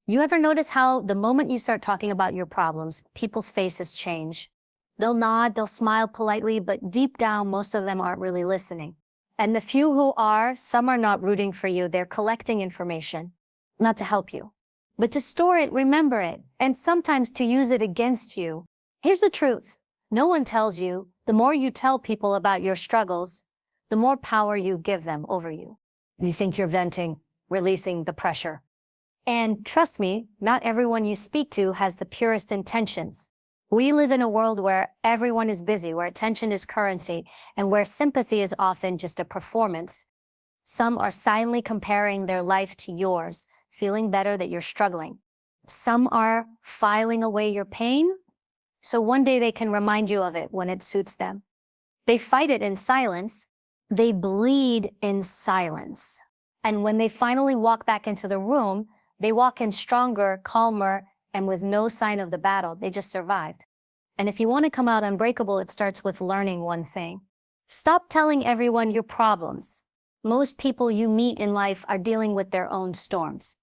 You ever notice how the moment you start talking about your problems, people's faces change? They'll nod, they'll smile politely, but deep down, most of them aren't really listening. And the few who are, some are not rooting for you. They're collecting information, not to help you, but to store it, remember it, and sometimes to use it against you. Here's the truth. No one tells you, the more you tell people about your struggles, the more power you give them over you. You think you're venting, releasing the pressure. And trust me, not everyone you speak to has the purest intentions. We live in a world where everyone is busy, where attention is currency, and where sympathy is often just a performance. Some are silently comparing their life to yours, feeling better that you're struggling. Some are filing away your pain, so one day they can remind you of it when it suits them. They fight it in silence. They bleed in silence. And when they finally walk back into the room, they walk in stronger, calmer, and with no sign of the battle. They just survived. And if you want to come out unbreakable, it starts with learning one thing. Stop telling everyone your problems. Most people you meet in life are dealing with their own storms.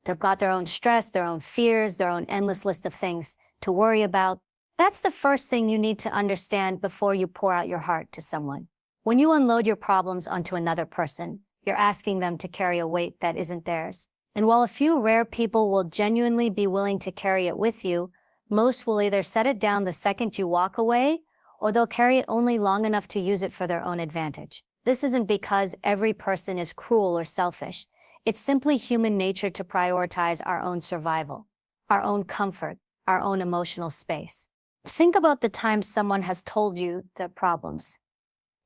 They've got their own stress, their own fears, their own endless list of things to worry about. That's the first thing you need to understand before you pour out your heart to someone. When you unload your problems onto another person, you're asking them to carry a weight that isn't theirs. And while a few rare people will genuinely be willing to carry it with you, most will either set it down the second you walk away, or they'll carry it only long enough to use it for their own advantage. This isn't because every person is cruel or selfish. It's simply human nature to prioritize our own survival, our own comfort, our own emotional space. Think about the times someone has told you their problems.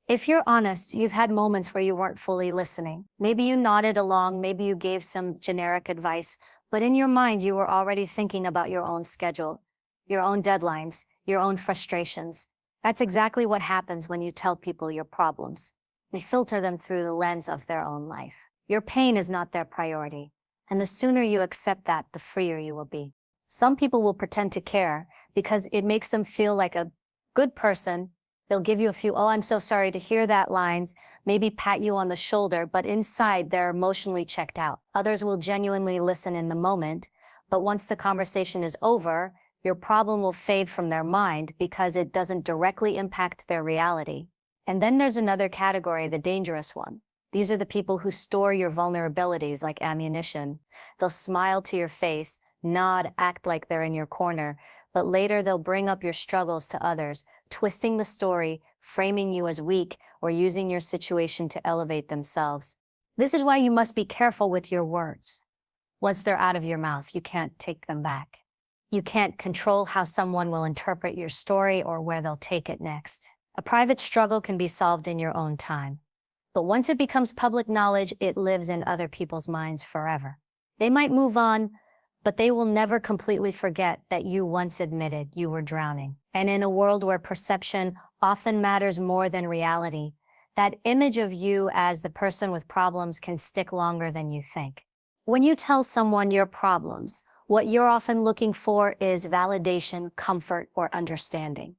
If you're honest, you've had moments where you weren't fully listening. Maybe you nodded along, maybe you gave some generic advice, but in your mind you were already thinking about your own schedule, your own deadlines, your own frustrations. That's exactly what happens when you tell people your problems. They filter them through the lens of their own life. Your pain is not their priority, and the sooner you accept that, the freer you will be. Some people will pretend to care because it makes them feel like a good person. They'll give you a few, "Oh, I'm so sorry to hear that" lines, maybe pat you on the shoulder, but inside they're emotionally checked out. Others will genuinely listen in the moment, but once the conversation is over, your problem will fade from their mind because it doesn't directly impact their reality. And then there's another category, the dangerous one. These are the people who store your vulnerabilities like ammunition. They'll smile to your face, nod, act like they're in your corner, but later they'll bring up your struggles to others, twisting the story, framing you as weak, or using your situation to elevate themselves. This is why you must be careful with your words. Once they're out of your mouth, you can't take them back. You can't control how someone will interpret your story or where they'll take it next. A private struggle can be solved in your own time. But once it becomes public knowledge, it lives in other people's minds forever. They might move on, but they will never completely forget that you once admitted you were drowning. And in a world where perception often matters more than reality, that image of you as the person with problems can stick longer than you think. When you tell someone your problems, what you're often looking for is validation, comfort, or understanding.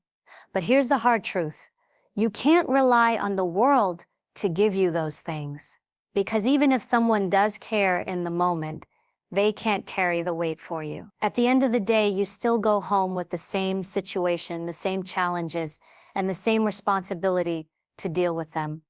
But here's the hard truth. You can't rely on the world to give you those things. Because even if someone does care in the moment, they can't carry the weight for you. At the end of the day, you still go home with the same situation, the same challenges, and the same responsibility to deal with them.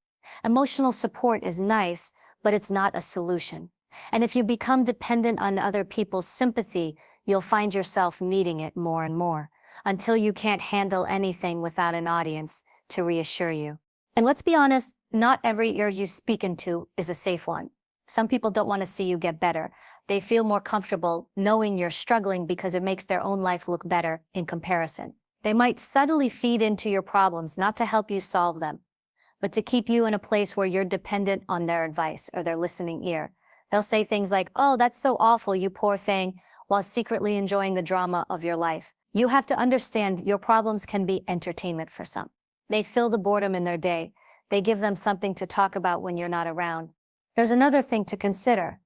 Emotional support is nice, but it's not a solution. And if you become dependent on other people's sympathy, you'll find yourself needing it more and more, until you can't handle anything without an audience to reassure you. And let's be honest, not every ear you speak into is a safe one. Some people don't want to see you get better. They feel more comfortable knowing you're struggling because it makes their own life look better in comparison. They might subtly feed into your problems, not to help you solve them, but to keep you in a place where you're dependent on their advice or their listening ear. They'll say things like, "Oh, that's so awful, you poor thing," while secretly enjoying the drama of your life. You have to understand your problems can be entertainment for some. They fill the boredom in their day. They give them something to talk about when you're not around. There's another thing to consider.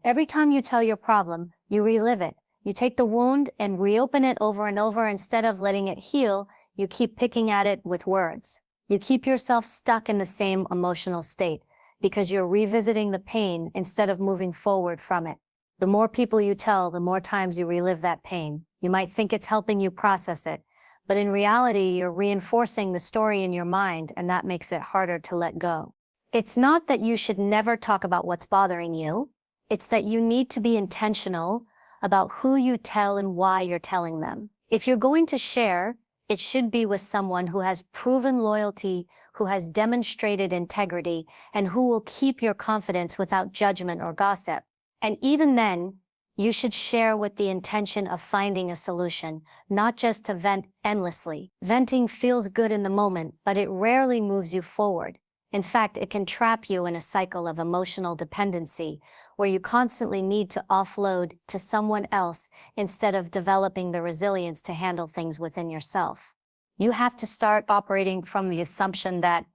Every time you tell your problem, you relive it. You take the wound and reopen it over and over. Instead of letting it heal, you keep picking at it with words. You keep yourself stuck in the same emotional state because you're revisiting the pain instead of moving forward from it. The more people you tell, the more times you relive that pain. You might think it's helping you process it, but in reality, you're reinforcing the story in your mind, and that makes it harder to let go. It's not that you should never talk about what's bothering you. It's that you need to be intentional about who you tell and why you're telling them. If you're going to share, it should be with someone who has proven loyalty, who has demonstrated integrity, and who will keep your confidence without judgment or gossip. And even then, you should share with the intention of finding a solution, not just to vent endlessly. Venting feels good in the moment, but it rarely moves you forward. In fact, it can trap you in a cycle of emotional dependency, where you constantly need to offload to someone else instead of developing the resilience to handle things within yourself. You have to start operating from the assumption that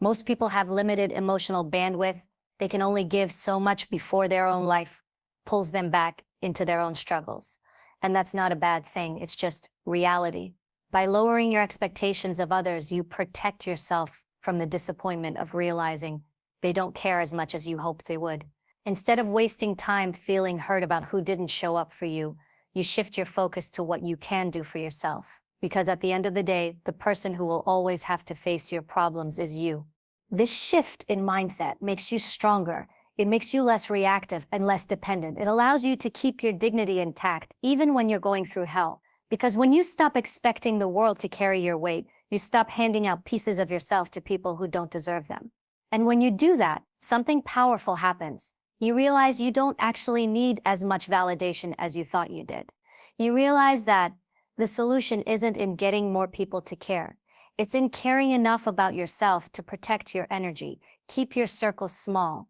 most people have limited emotional bandwidth. They can only give so much before their own life pulls them back into their own struggles. And that's not a bad thing, it's just reality. By lowering your expectations of others, you protect yourself from the disappointment of realizing they don't care as much as you hoped they would. Instead of wasting time feeling hurt about who didn't show up for you, you shift your focus to what you can do for yourself. Because at the end of the day, the person who will always have to face your problems is you. This shift in mindset makes you stronger. It makes you less reactive and less dependent. It allows you to keep your dignity intact, even when you're going through hell. Because when you stop expecting the world to carry your weight, you stop handing out pieces of yourself to people who don't deserve them. And when you do that, something powerful happens. You realize you don't actually need as much validation as you thought you did. You realize that the solution isn't in getting more people to care. It's in caring enough about yourself to protect your energy, keep your circle small,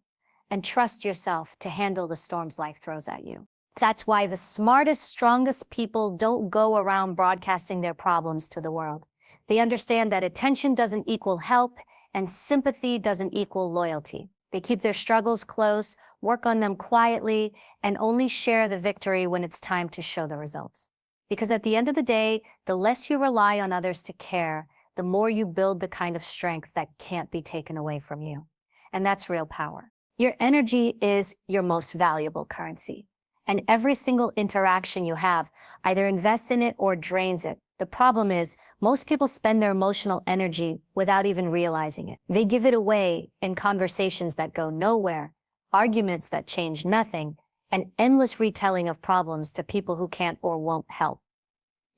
and trust yourself to handle the storms life throws at you. That's why the smartest, strongest people don't go around broadcasting their problems to the world. They understand that attention doesn't equal help, and sympathy doesn't equal loyalty. They keep their struggles close, work on them quietly, and only share the victory when it's time to show the results. Because at the end of the day, the less you rely on others to care, the more you build the kind of strength that can't be taken away from you. And that's real power. Your energy is your most valuable currency. And every single interaction you have either invests in it or drains it. The problem is, most people spend their emotional energy without even realizing it. They give it away in conversations that go nowhere, arguments that change nothing, and endless retelling of problems to people who can't or won't help.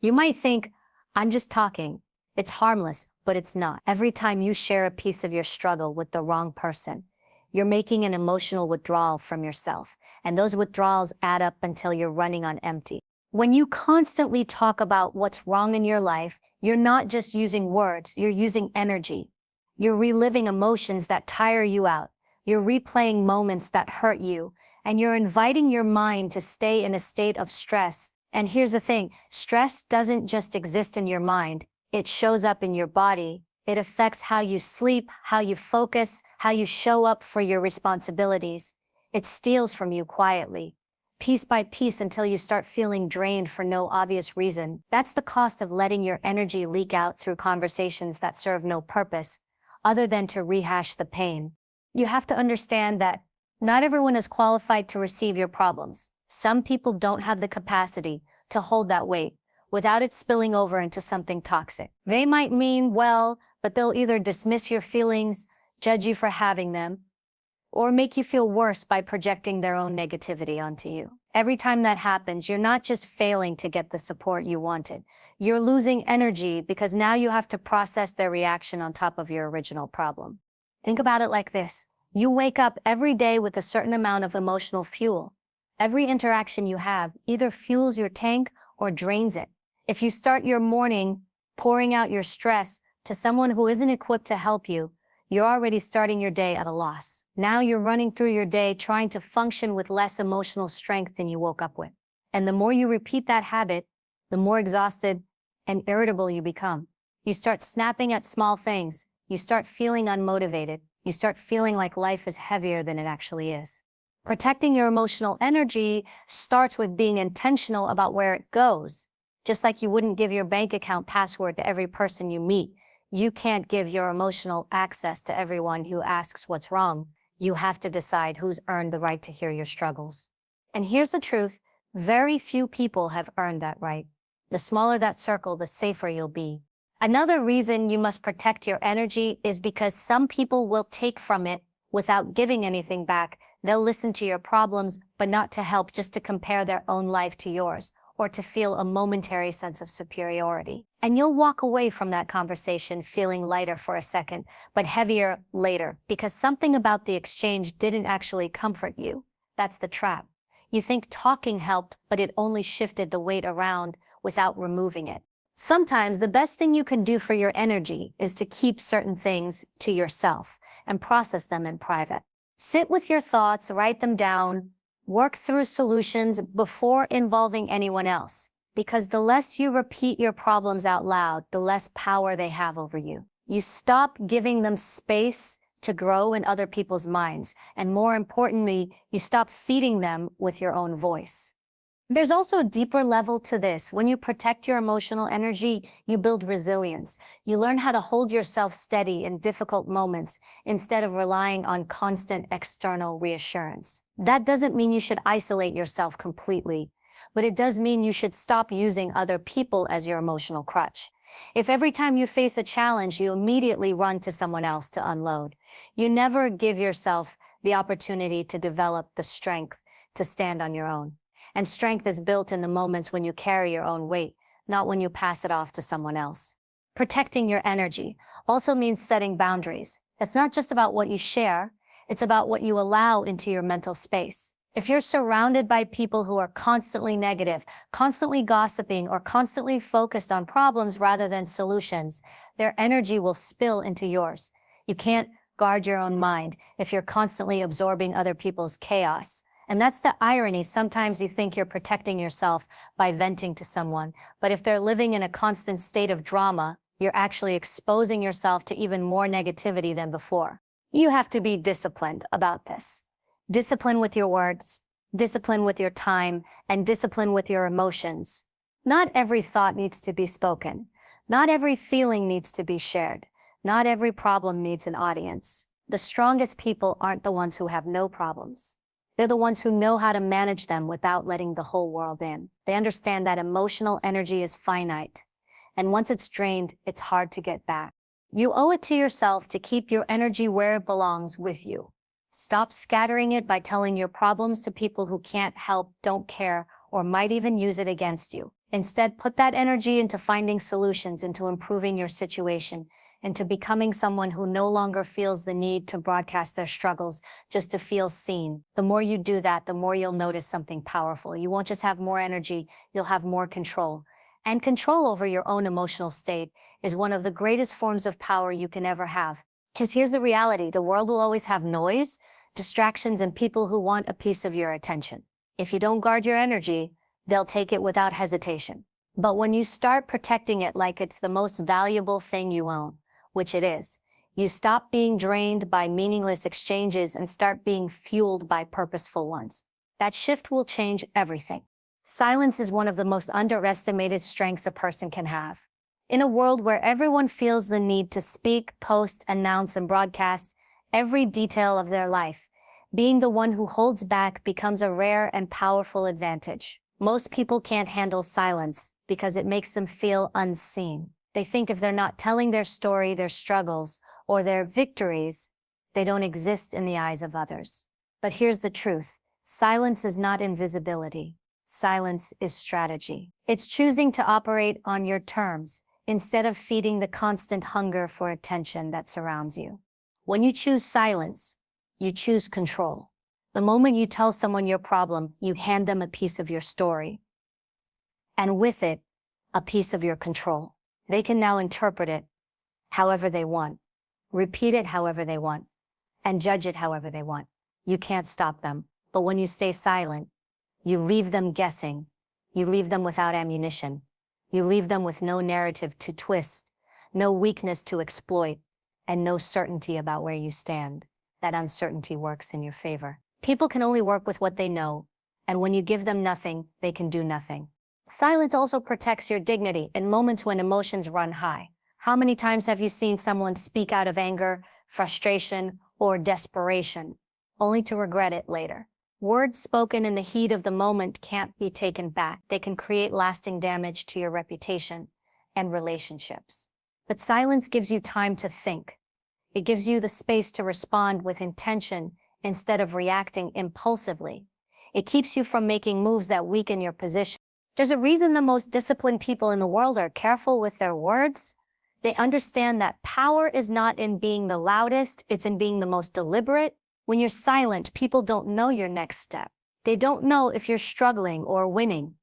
You might think, I'm just talking. It's harmless, but it's not. Every time you share a piece of your struggle with the wrong person, you're making an emotional withdrawal from yourself, and those withdrawals add up until you're running on empty. When you constantly talk about what's wrong in your life, you're not just using words, you're using energy. You're reliving emotions that tire you out. You're replaying moments that hurt you, and you're inviting your mind to stay in a state of stress. And here's the thing, stress doesn't just exist in your mind. It shows up in your body. It affects how you sleep, how you focus, how you show up for your responsibilities. It steals from you quietly, piece by piece, until you start feeling drained for no obvious reason. That's the cost of letting your energy leak out through conversations that serve no purpose, other than to rehash the pain. You have to understand that not everyone is qualified to receive your problems. Some people don't have the capacity to hold that weight without it spilling over into something toxic. They might mean well, but they'll either dismiss your feelings, judge you for having them, or make you feel worse by projecting their own negativity onto you. Every time that happens, you're not just failing to get the support you wanted. You're losing energy because now you have to process their reaction on top of your original problem. Think about it like this. You wake up every day with a certain amount of emotional fuel. Every interaction you have either fuels your tank or drains it. If you start your morning pouring out your stress to someone who isn't equipped to help you, you're already starting your day at a loss. Now you're running through your day trying to function with less emotional strength than you woke up with. And the more you repeat that habit, the more exhausted and irritable you become. You start snapping at small things. You start feeling unmotivated. You start feeling like life is heavier than it actually is. Protecting your emotional energy starts with being intentional about where it goes. Just like you wouldn't give your bank account password to every person you meet, you can't give your emotional access to everyone who asks what's wrong. You have to decide who's earned the right to hear your struggles. And here's the truth, very few people have earned that right. The smaller that circle, the safer you'll be. Another reason you must protect your energy is because some people will take from it without giving anything back. They'll listen to your problems, but not to help, just to compare their own life to yours, or to feel a momentary sense of superiority. And you'll walk away from that conversation feeling lighter for a second, but heavier later, because something about the exchange didn't actually comfort you. That's the trap. You think talking helped, but it only shifted the weight around without removing it. Sometimes the best thing you can do for your energy is to keep certain things to yourself and process them in private. Sit with your thoughts, write them down, work through solutions before involving anyone else. Because the less you repeat your problems out loud, the less power they have over you. You stop giving them space to grow in other people's minds, and more importantly, you stop feeding them with your own voice. There's also a deeper level to this. When you protect your emotional energy, you build resilience. You learn how to hold yourself steady in difficult moments instead of relying on constant external reassurance. That doesn't mean you should isolate yourself completely, but it does mean you should stop using other people as your emotional crutch. If every time you face a challenge, you immediately run to someone else to unload, you never give yourself the opportunity to develop the strength to stand on your own. And strength is built in the moments when you carry your own weight, not when you pass it off to someone else. Protecting your energy also means setting boundaries. It's not just about what you share, it's about what you allow into your mental space. If you're surrounded by people who are constantly negative, constantly gossiping, or constantly focused on problems rather than solutions, their energy will spill into yours. You can't guard your own mind if you're constantly absorbing other people's chaos. And that's the irony. Sometimes you think you're protecting yourself by venting to someone, but if they're living in a constant state of drama, you're actually exposing yourself to even more negativity than before. You have to be disciplined about this. Discipline with your words, discipline with your time, and discipline with your emotions. Not every thought needs to be spoken. Not every feeling needs to be shared. Not every problem needs an audience. The strongest people aren't the ones who have no problems. They're the ones who know how to manage them without letting the whole world in. They understand that emotional energy is finite, and once it's drained, it's hard to get back. You owe it to yourself to keep your energy where it belongs, with you. Stop scattering it by telling your problems to people who can't help, don't care, or might even use it against you. Instead, put that energy into finding solutions, into improving your situation, into becoming someone who no longer feels the need to broadcast their struggles just to feel seen. The more you do that, the more you'll notice something powerful. You won't just have more energy, you'll have more control. And control over your own emotional state is one of the greatest forms of power you can ever have. Because here's the reality, the world will always have noise, distractions, and people who want a piece of your attention. If you don't guard your energy, they'll take it without hesitation. But when you start protecting it like it's the most valuable thing you own, which it is, you stop being drained by meaningless exchanges and start being fueled by purposeful ones. That shift will change everything. Silence is one of the most underestimated strengths a person can have. In a world where everyone feels the need to speak, post, announce, and broadcast every detail of their life, being the one who holds back becomes a rare and powerful advantage. Most people can't handle silence because it makes them feel unseen. They think if they're not telling their story, their struggles, or their victories, they don't exist in the eyes of others. But here's the truth. Silence is not invisibility. Silence is strategy. It's choosing to operate on your terms instead of feeding the constant hunger for attention that surrounds you. When you choose silence, you choose control. The moment you tell someone your problem, you hand them a piece of your story. And with it, a piece of your control. They can now interpret it however they want, repeat it however they want, and judge it however they want. You can't stop them. But when you stay silent, you leave them guessing. You leave them without ammunition. You leave them with no narrative to twist, no weakness to exploit, and no certainty about where you stand. That uncertainty works in your favor. People can only work with what they know, and when you give them nothing, they can do nothing. Silence also protects your dignity in moments when emotions run high. How many times have you seen someone speak out of anger, frustration, or desperation, only to regret it later? Words spoken in the heat of the moment can't be taken back. They can create lasting damage to your reputation and relationships. But silence gives you time to think. It gives you the space to respond with intention instead of reacting impulsively. It keeps you from making moves that weaken your position. There's a reason the most disciplined people in the world are careful with their words. They understand that power is not in being the loudest, it's in being the most deliberate. When you're silent, people don't know your next step. They don't know if you're struggling or winning,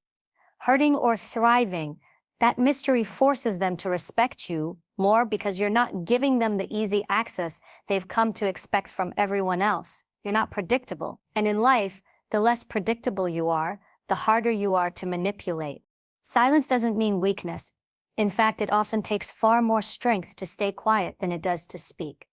hurting or thriving. That mystery forces them to respect you more because you're not giving them the easy access they've come to expect from everyone else. You're not predictable. And in life, the less predictable you are, the harder you are to manipulate. Silence doesn't mean weakness. In fact, it often takes far more strength to stay quiet than it does to speak.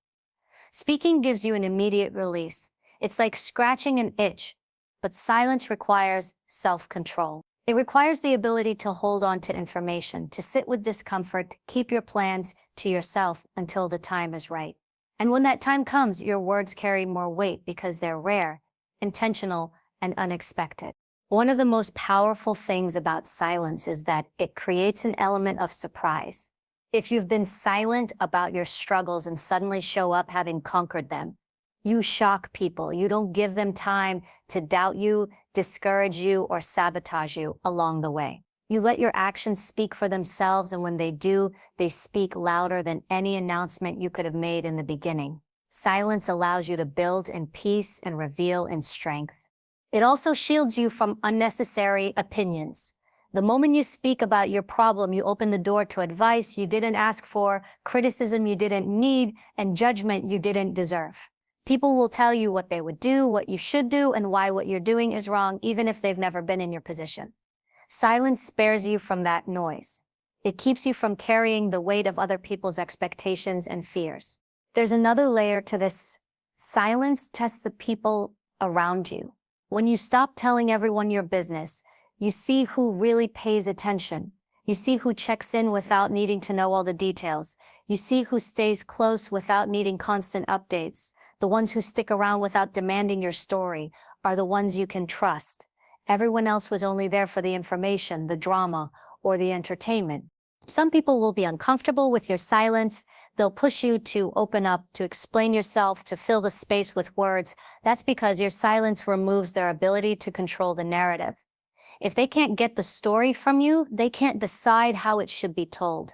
Speaking gives you an immediate release. It's like scratching an itch, but silence requires self-control. It requires the ability to hold on to information, to sit with discomfort, keep your plans to yourself until the time is right. And when that time comes, your words carry more weight because they're rare, intentional, and unexpected. One of the most powerful things about silence is that it creates an element of surprise. If you've been silent about your struggles and suddenly show up having conquered them, you shock people. You don't give them time to doubt you, discourage you, or sabotage you along the way. You let your actions speak for themselves, and when they do, they speak louder than any announcement you could have made in the beginning. Silence allows you to build in peace and reveal in strength. It also shields you from unnecessary opinions. The moment you speak about your problem, you open the door to advice you didn't ask for, criticism you didn't need, and judgment you didn't deserve. People will tell you what they would do, what you should do, and why what you're doing is wrong, even if they've never been in your position. Silence spares you from that noise. It keeps you from carrying the weight of other people's expectations and fears. There's another layer to this. Silence tests the people around you. When you stop telling everyone your business, you see who really pays attention. You see who checks in without needing to know all the details. You see who stays close without needing constant updates. The ones who stick around without demanding your story are the ones you can trust. Everyone else was only there for the information, the drama, or the entertainment. Some people will be uncomfortable with your silence. They'll push you to open up, to explain yourself, to fill the space with words. That's because your silence removes their ability to control the narrative. If they can't get the story from you, they can't decide how it should be told.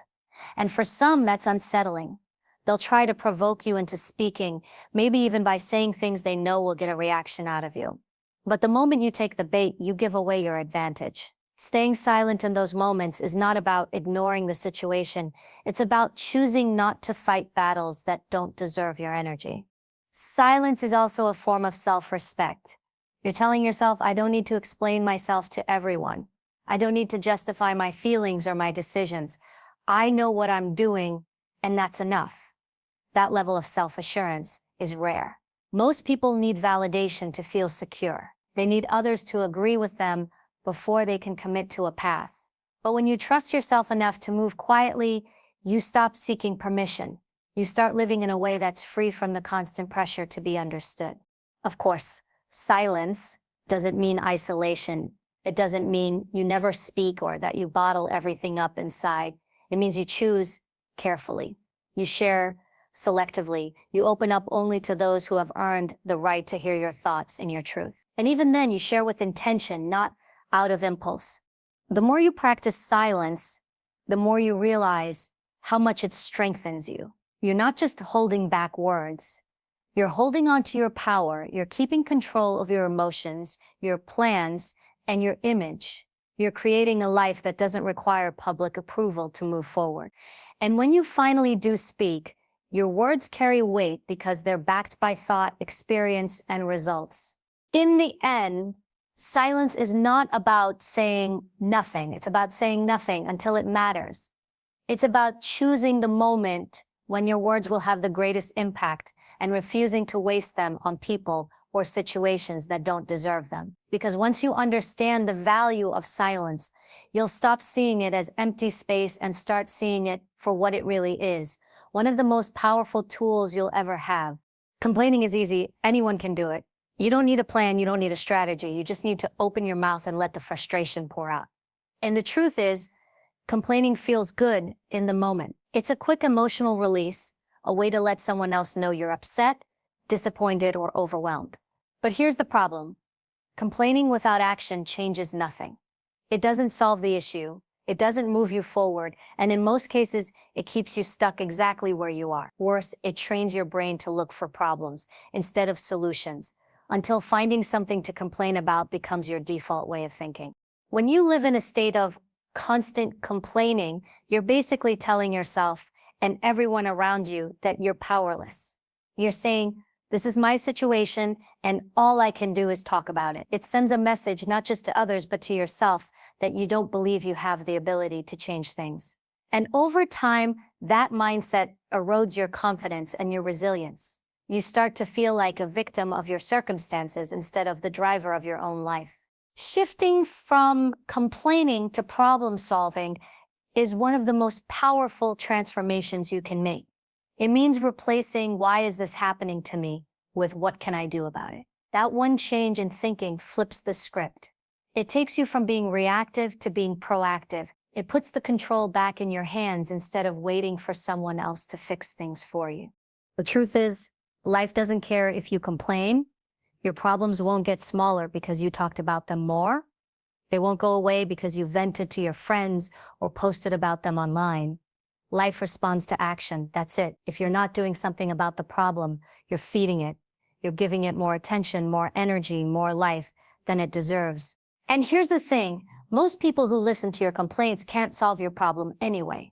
And for some, that's unsettling. They'll try to provoke you into speaking, maybe even by saying things they know will get a reaction out of you. But the moment you take the bait, you give away your advantage. Staying silent in those moments is not about ignoring the situation. It's about choosing not to fight battles that don't deserve your energy. Silence is also a form of self-respect. You're telling yourself, I don't need to explain myself to everyone. I don't need to justify my feelings or my decisions. I know what I'm doing, and that's enough. That level of self-assurance is rare. Most people need validation to feel secure. They need others to agree with them before they can commit to a path. But when you trust yourself enough to move quietly, you stop seeking permission. You start living in a way that's free from the constant pressure to be understood. Of course, silence doesn't mean isolation. It doesn't mean you never speak or that you bottle everything up inside. It means you choose carefully. You share selectively. You open up only to those who have earned the right to hear your thoughts and your truth. And even then, you share with intention, not out of impulse. The more you practice silence, the more you realize how much it strengthens you. You're not just holding back words. You're holding on to your power. You're keeping control of your emotions, your plans, and your image. You're creating a life that doesn't require public approval to move forward. And when you finally do speak, your words carry weight because they're backed by thought, experience, and results. In the end, silence is not about saying nothing. It's about saying nothing until it matters. It's about choosing the moment when your words will have the greatest impact and refusing to waste them on people or situations that don't deserve them. Because once you understand the value of silence, you'll stop seeing it as empty space and start seeing it for what it really is. One of the most powerful tools you'll ever have. Complaining is easy. Anyone can do it. You don't need a plan, you don't need a strategy. You just need to open your mouth and let the frustration pour out. And the truth is, complaining feels good in the moment. It's a quick emotional release, a way to let someone else know you're upset, disappointed, or overwhelmed. But here's the problem. Complaining without action changes nothing. It doesn't solve the issue. It doesn't move you forward. And in most cases, it keeps you stuck exactly where you are. Worse, it trains your brain to look for problems instead of solutions, until finding something to complain about becomes your default way of thinking. When you live in a state of constant complaining, you're basically telling yourself and everyone around you that you're powerless. You're saying, this is my situation, and all I can do is talk about it. It sends a message not just to others, but to yourself that you don't believe you have the ability to change things. And over time, that mindset erodes your confidence and your resilience. You start to feel like a victim of your circumstances instead of the driver of your own life. Shifting from complaining to problem solving is one of the most powerful transformations you can make. It means replacing "why is this happening to me" with "what can I do about it?" That one change in thinking flips the script. It takes you from being reactive to being proactive. It puts the control back in your hands instead of waiting for someone else to fix things for you. The truth is, life doesn't care if you complain. Your problems won't get smaller because you talked about them more. They won't go away because you vented to your friends or posted about them online. Life responds to action. That's it. If you're not doing something about the problem, you're feeding it. You're giving it more attention, more energy, more life than it deserves. And here's the thing. Most people who listen to your complaints can't solve your problem anyway.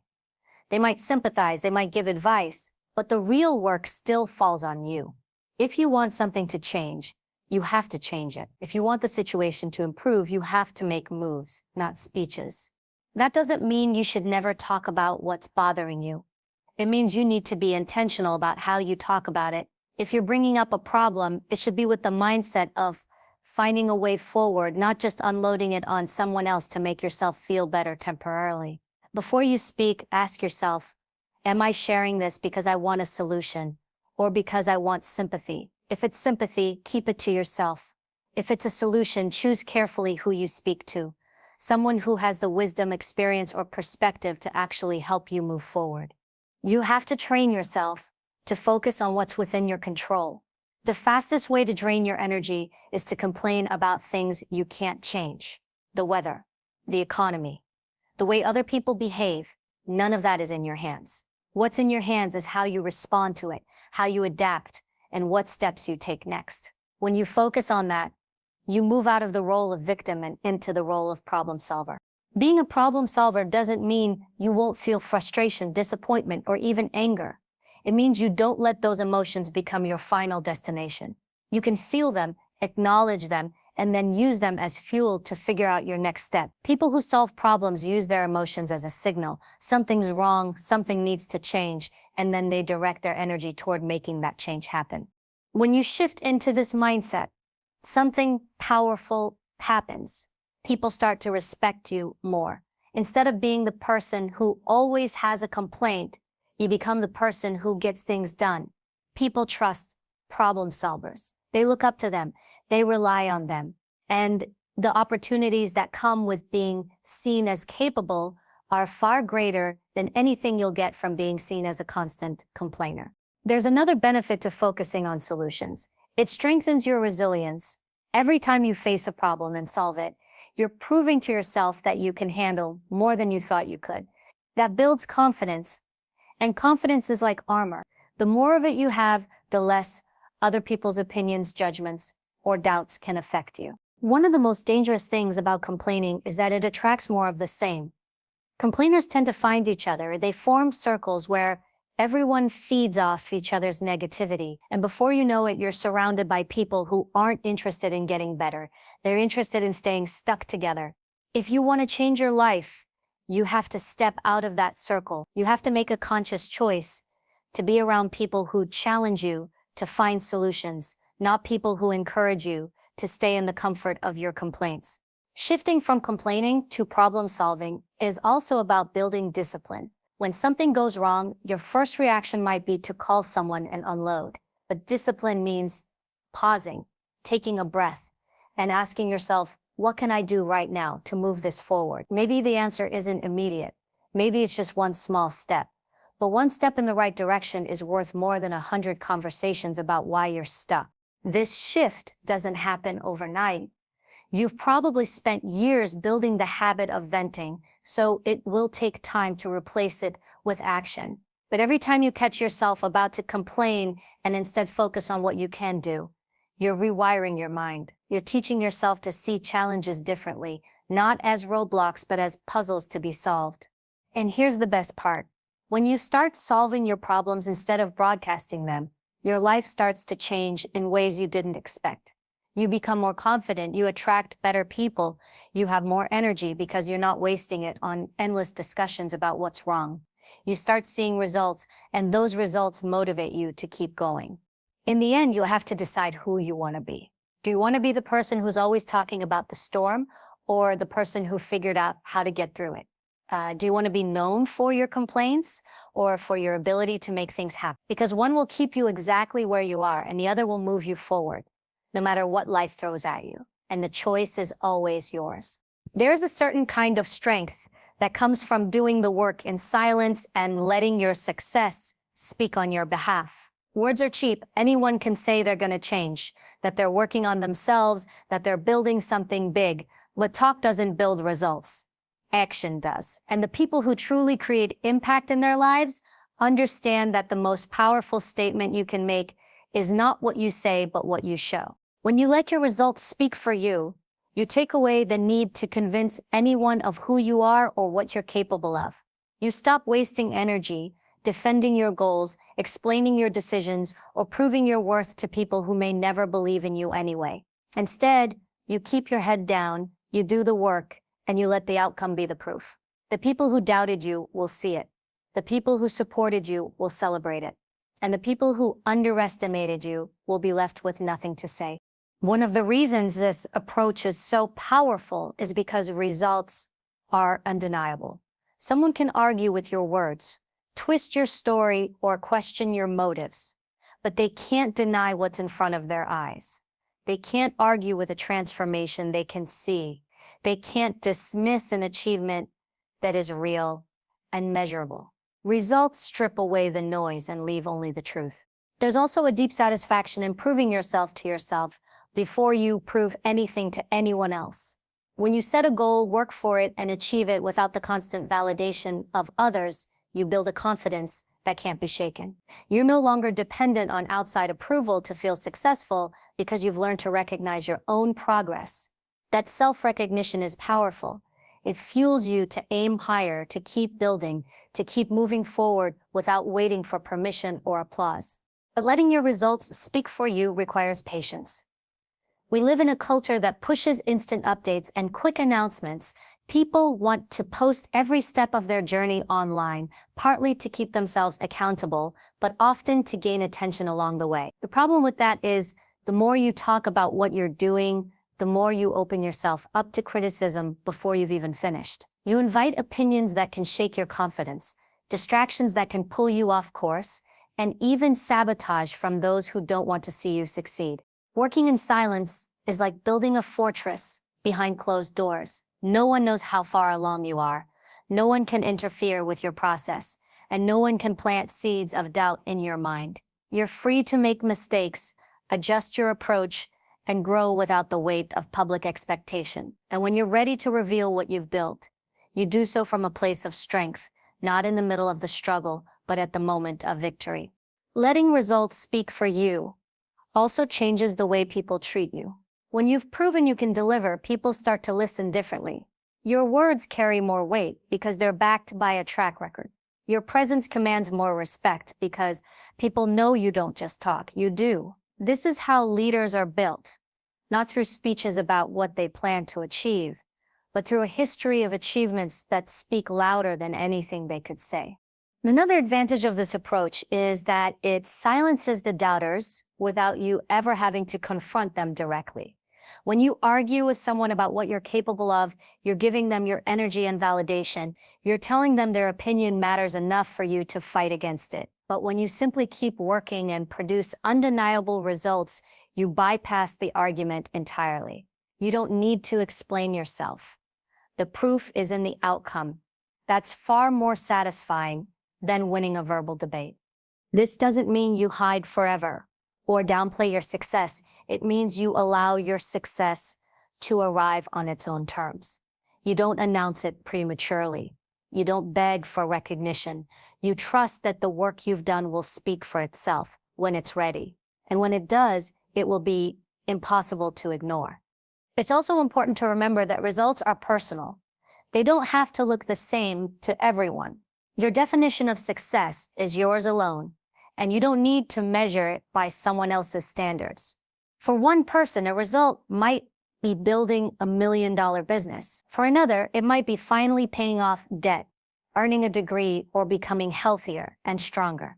They might sympathize, they might give advice, but the real work still falls on you. If you want something to change, you have to change it. If you want the situation to improve, you have to make moves, not speeches. That doesn't mean you should never talk about what's bothering you. It means you need to be intentional about how you talk about it. If you're bringing up a problem, it should be with the mindset of finding a way forward, not just unloading it on someone else to make yourself feel better temporarily. Before you speak, ask yourself, am I sharing this because I want a solution or because I want sympathy? If it's sympathy, keep it to yourself. If it's a solution, choose carefully who you speak to. Someone who has the wisdom, experience, or perspective to actually help you move forward. You have to train yourself to focus on what's within your control. The fastest way to drain your energy is to complain about things you can't change. The weather, the economy, the way other people behave. None of that is in your hands. What's in your hands is how you respond to it, how you adapt, and what steps you take next. When you focus on that, you move out of the role of victim and into the role of problem solver. Being a problem solver doesn't mean you won't feel frustration, disappointment, or even anger. It means you don't let those emotions become your final destination. You can feel them, acknowledge them, and then use them as fuel to figure out your next step. People who solve problems use their emotions as a signal. Something's wrong, something needs to change, and then they direct their energy toward making that change happen. When you shift into this mindset, something powerful happens. People start to respect you more. Instead of being the person who always has a complaint, you become the person who gets things done. People trust problem solvers. They look up to them. They rely on them. And the opportunities that come with being seen as capable are far greater than anything you'll get from being seen as a constant complainer. There's another benefit to focusing on solutions. It strengthens your resilience. Every time you face a problem and solve it, you're proving to yourself that you can handle more than you thought you could. That builds confidence, and confidence is like armor. The more of it you have, the less other people's opinions, judgments, or doubts can affect you. One of the most dangerous things about complaining is that it attracts more of the same. Complainers tend to find each other. They form circles where everyone feeds off each other's negativity, and before you know it, you're surrounded by people who aren't interested in getting better. They're interested in staying stuck together. If you want to change your life, you have to step out of that circle. You have to make a conscious choice to be around people who challenge you to find solutions, not people who encourage you to stay in the comfort of your complaints. Shifting from complaining to problem solving is also about building discipline. When something goes wrong, your first reaction might be to call someone and unload. But discipline means pausing, taking a breath, and asking yourself, what can I do right now to move this forward? Maybe the answer isn't immediate. Maybe it's just one small step. But one step in the right direction is worth more than 100 conversations about why you're stuck. This shift doesn't happen overnight. You've probably spent years building the habit of venting, so it will take time to replace it with action. But every time you catch yourself about to complain and instead focus on what you can do, you're rewiring your mind. You're teaching yourself to see challenges differently, not as roadblocks, but as puzzles to be solved. And here's the best part. When you start solving your problems instead of broadcasting them, your life starts to change in ways you didn't expect. You become more confident, you attract better people, you have more energy because you're not wasting it on endless discussions about what's wrong. You start seeing results, and those results motivate you to keep going. In the end, you'll have to decide who you want to be. Do you want to be the person who's always talking about the storm, or the person who figured out how to get through it? Do you want to be known for your complaints or for your ability to make things happen? Because one will keep you exactly where you are, and the other will move you forward, no matter what life throws at you. And the choice is always yours. There's a certain kind of strength that comes from doing the work in silence and letting your success speak on your behalf. Words are cheap. Anyone can say they're going to change, that they're working on themselves, that they're building something big. But talk doesn't build results. Action does. And the people who truly create impact in their lives understand that the most powerful statement you can make is not what you say, but what you show. When you let your results speak for you, you take away the need to convince anyone of who you are or what you're capable of. You stop wasting energy defending your goals, explaining your decisions, or proving your worth to people who may never believe in you anyway. Instead, you keep your head down, you do the work, and you let the outcome be the proof. The people who doubted you will see it. The people who supported you will celebrate it. And the people who underestimated you will be left with nothing to say. One of the reasons this approach is so powerful is because results are undeniable. Someone can argue with your words, twist your story, or question your motives, but they can't deny what's in front of their eyes. They can't argue with a transformation they can see. They can't dismiss an achievement that is real and measurable. Results strip away the noise and leave only the truth. There's also a deep satisfaction in proving yourself to yourself before you prove anything to anyone else. When you set a goal, work for it, and achieve it without the constant validation of others, you build a confidence that can't be shaken. You're no longer dependent on outside approval to feel successful because you've learned to recognize your own progress. That self-recognition is powerful. It fuels you to aim higher, to keep building, to keep moving forward without waiting for permission or applause. But letting your results speak for you requires patience. We live in a culture that pushes instant updates and quick announcements. People want to post every step of their journey online, partly to keep themselves accountable, but often to gain attention along the way. The problem with that is the more you talk about what you're doing, the more you open yourself up to criticism before you've even finished. You invite opinions that can shake your confidence, distractions that can pull you off course, and even sabotage from those who don't want to see you succeed. Working in silence is like building a fortress behind closed doors. No one knows how far along you are. No one can interfere with your process, and no one can plant seeds of doubt in your mind. You're free to make mistakes, adjust your approach, and grow without the weight of public expectation. And when you're ready to reveal what you've built, you do so from a place of strength, not in the middle of the struggle, but at the moment of victory. Letting results speak for you also changes the way people treat you. When you've proven you can deliver, people start to listen differently. Your words carry more weight because they're backed by a track record. Your presence commands more respect because people know you don't just talk, you do. This is how leaders are built, not through speeches about what they plan to achieve, but through a history of achievements that speak louder than anything they could say. Another advantage of this approach is that it silences the doubters without you ever having to confront them directly. When you argue with someone about what you're capable of, you're giving them your energy and validation. You're telling them their opinion matters enough for you to fight against it. But when you simply keep working and produce undeniable results, You bypass the argument entirely. You don't need to explain yourself. The proof is in the outcome. That's far more satisfying than winning a verbal debate. This doesn't mean you hide forever or downplay your success. It means you allow your success to arrive on its own terms. You don't announce it prematurely. You don't beg for recognition. You trust that the work you've done will speak for itself when it's ready. And when it does, it will be impossible to ignore. It's also important to remember that results are personal. They don't have to look the same to everyone. Your definition of success is yours alone, and you don't need to measure it by someone else's standards. For one person, a result might be building $1 million business. For another, it might be finally paying off debt, earning a degree, or becoming healthier and stronger.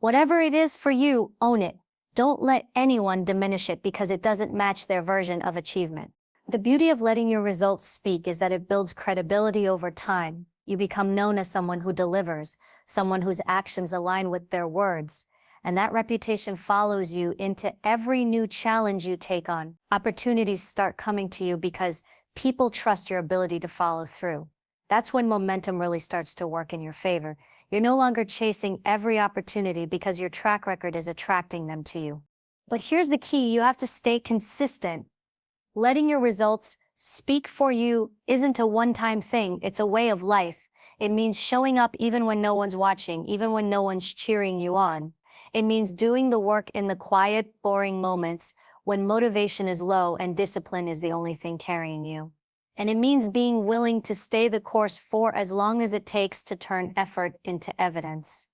Whatever it is for you, own it. Don't let anyone diminish it because it doesn't match their version of achievement. The beauty of letting your results speak is that it builds credibility over time. You become known as someone who delivers, someone whose actions align with their words, and that reputation follows you into every new challenge you take on. Opportunities start coming to you because people trust your ability to follow through. That's when momentum really starts to work in your favor. You're no longer chasing every opportunity because your track record is attracting them to you. But here's the key: you have to stay consistent. Letting your results speak for you isn't a one-time thing, it's a way of life. It means showing up even when no one's watching, even when no one's cheering you on. It means doing the work in the quiet, boring moments when motivation is low and discipline is the only thing carrying you. And it means being willing to stay the course for as long as it takes to turn effort into evidence.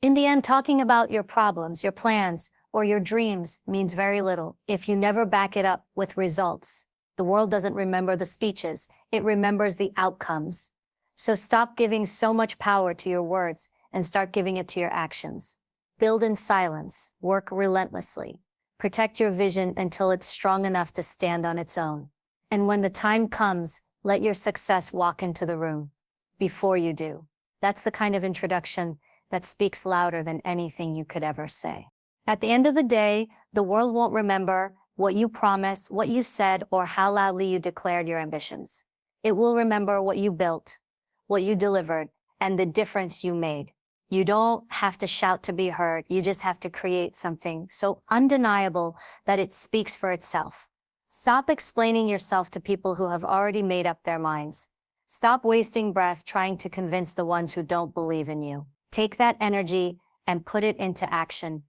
In the end, talking about your problems, your plans, or your dreams means very little if you never back it up with results. The world doesn't remember the speeches, it remembers the outcomes. So stop giving so much power to your words and start giving it to your actions. Build in silence, work relentlessly. Protect your vision until it's strong enough to stand on its own. And when the time comes, let your success walk into the room before you do. That's the kind of introduction that speaks louder than anything you could ever say. At the end of the day, the world won't remember what you promised, what you said, or how loudly you declared your ambitions. It will remember what you built, what you delivered, and the difference you made. You don't have to shout to be heard. You just have to create something so undeniable that it speaks for itself. Stop explaining yourself to people who have already made up their minds. Stop wasting breath trying to convince the ones who don't believe in you. Take that energy and put it into action.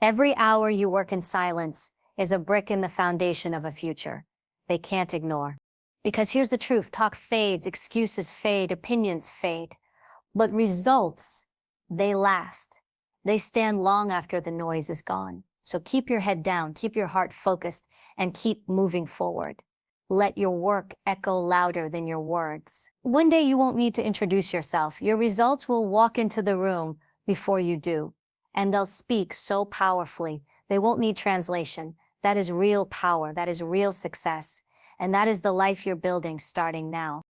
Every hour you work in silence is a brick in the foundation of a future they can't ignore. Because here's the truth: talk fades, excuses fade, opinions fade. But results, they last. They stand long after the noise is gone. So keep your head down, keep your heart focused, and keep moving forward. Let your work echo louder than your words. One day you won't need to introduce yourself. Your results will walk into the room before you do. And they'll speak so powerfully, they won't need translation. That is real power, that is real success. And that is the life you're building starting now.